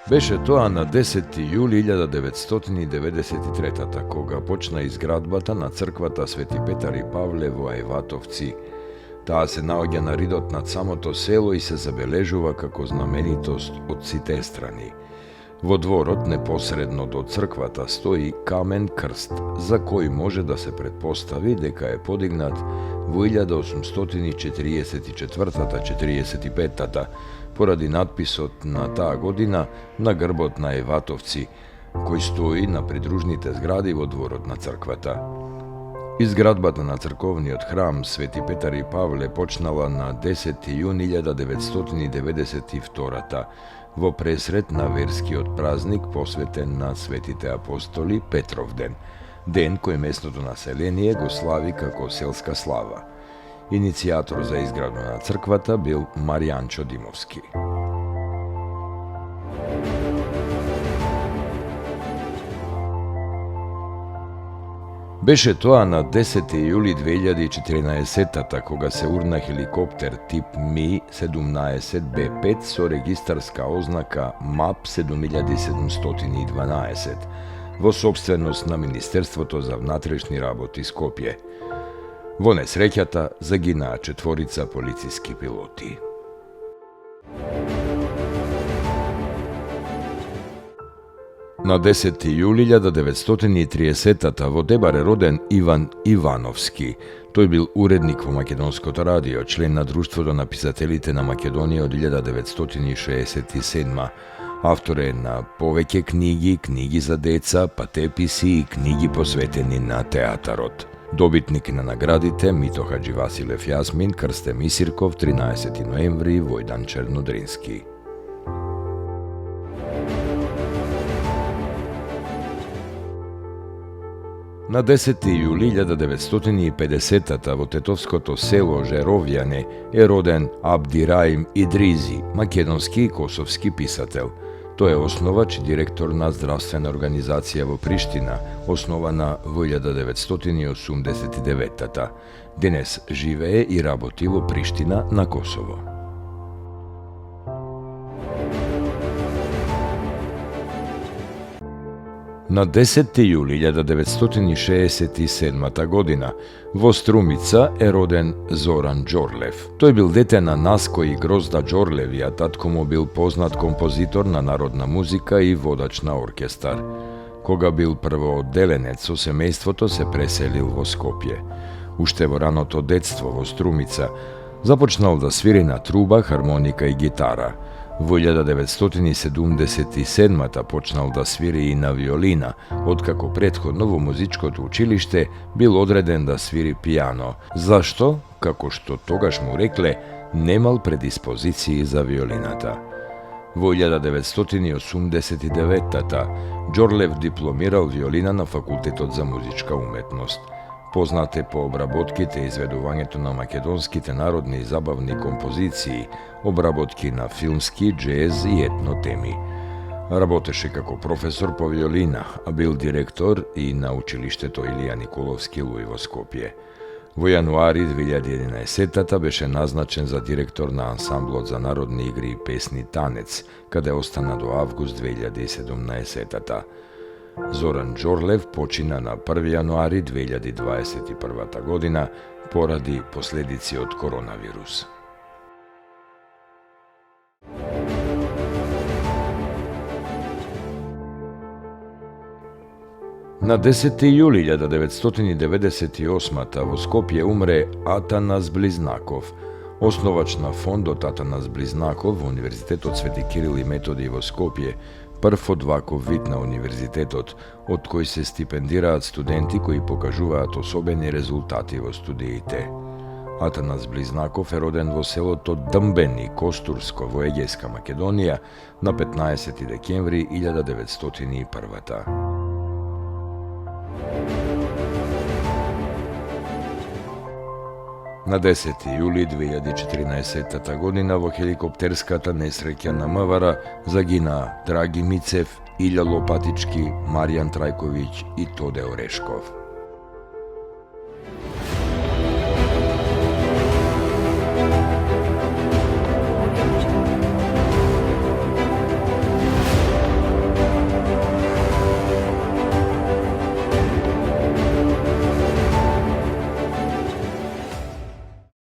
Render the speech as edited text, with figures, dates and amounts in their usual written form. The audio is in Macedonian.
Беше тоа на 10. јули 1993 кога почна изградбата на црквата Свети Петар и Павле во Ајватовци. Таа се наоѓа на ридот над самото село и се забележува како знаменитост од сите страни. Во дворот, непосредно до црквата, стои камен крст, за кој може да се претпостави дека е подигнат во 1844-45 поради надписот на таа година на грбот на Ајватовци, кој стои на придружните згради во дворот на црквата. Изградбата на црковниот храм Свети Петар и Павле почнала на 10. јуни 1992 во пресрет на верскиот празник посветен на светите апостоли Петровден, ден кој местното население го слави како селска слава. Иницијатор за изградба на црквата бил Маријанчо Димовски. Беше тоа на 10. јули 2014 кога се урна хеликоптер тип Ми-17Б5 со регистарска ознака МАП 7712 во сопственост на Министерството за внатрешни работи Скопје. Во несреќата загинаа 4 полициски пилоти. На 10. јули 1930 во Дебар е роден Иван Ивановски. Тој бил уредник во Македонското радио, член на Друштвото на писателите на Македонија од 1967. Автор е на повеќе книги, книги за деца, патеписи и книги посветени на театарот. Добитник на наградите Мито Хаџивасилев Јасмин, Крсте Мисирков, 13. ноември, Војдан Чернодрински. На 10. јули 1950 во тетовското село Жеровјане е роден Абдираим Идризи, македонски и косовски писател. Тој е основач и директор на здравствена организација во Приштина, основана во 1989. Денес живее и работи во Приштина на Косово. На 10. јули 1967 година во Струмица е роден Зоран Џорлев. Тој бил дете на Наско и Грозда Џорлеви, а татко му бил познат композитор на народна музика и водач на оркестар. Кога бил првоодделенец со семејството се преселил во Скопје. Уште во раното детство во Струмица започнал да свири на труба, хармоника и гитара. Во 1977 почнал да свири и на виолина, откако претходно во музичкото училиште бил одреден да свири пијано. Зашто? Како што тогаш му рекле, немал предиспозиции за виолината. Во 1989 Џорлев дипломирал виолина на Факултетот за музичка уметност. Познат е по обработките и изведувањето на македонските народни и забавни композиции, обработки на филмски, джез и етно теми. Работеше како професор по виолина, а бил директор и на училиштето Илија Николовски Луј во Скопје. Во јануари 2011 беше назначен за директор на ансамблот за народни игри и песни Танец, каде остана до август 2017. Зоран Џорлев почина на 1 јануари 2021 година поради последици од коронавирус. На 10. јули 1998 во Скопје умре Атанас Близнаков, основач на фондот Атанас Близнаков во Универзитетот Свети Кирил и Методи во Скопје, прв од ваков вид на универзитетот, од кој се стипендираат студенти кои покажуваат особени резултати во студиите. Атанас Близнаков е роден во селото Дмбени, Костурско, во Егејска Македонија, на 15. декември 1901. На 10. јули 2014 година во хеликоптерската несреќа на МВР загинаа Драги Мицев, Илја Лопатички, Маријан Трајковиќ и Тоде Орешков.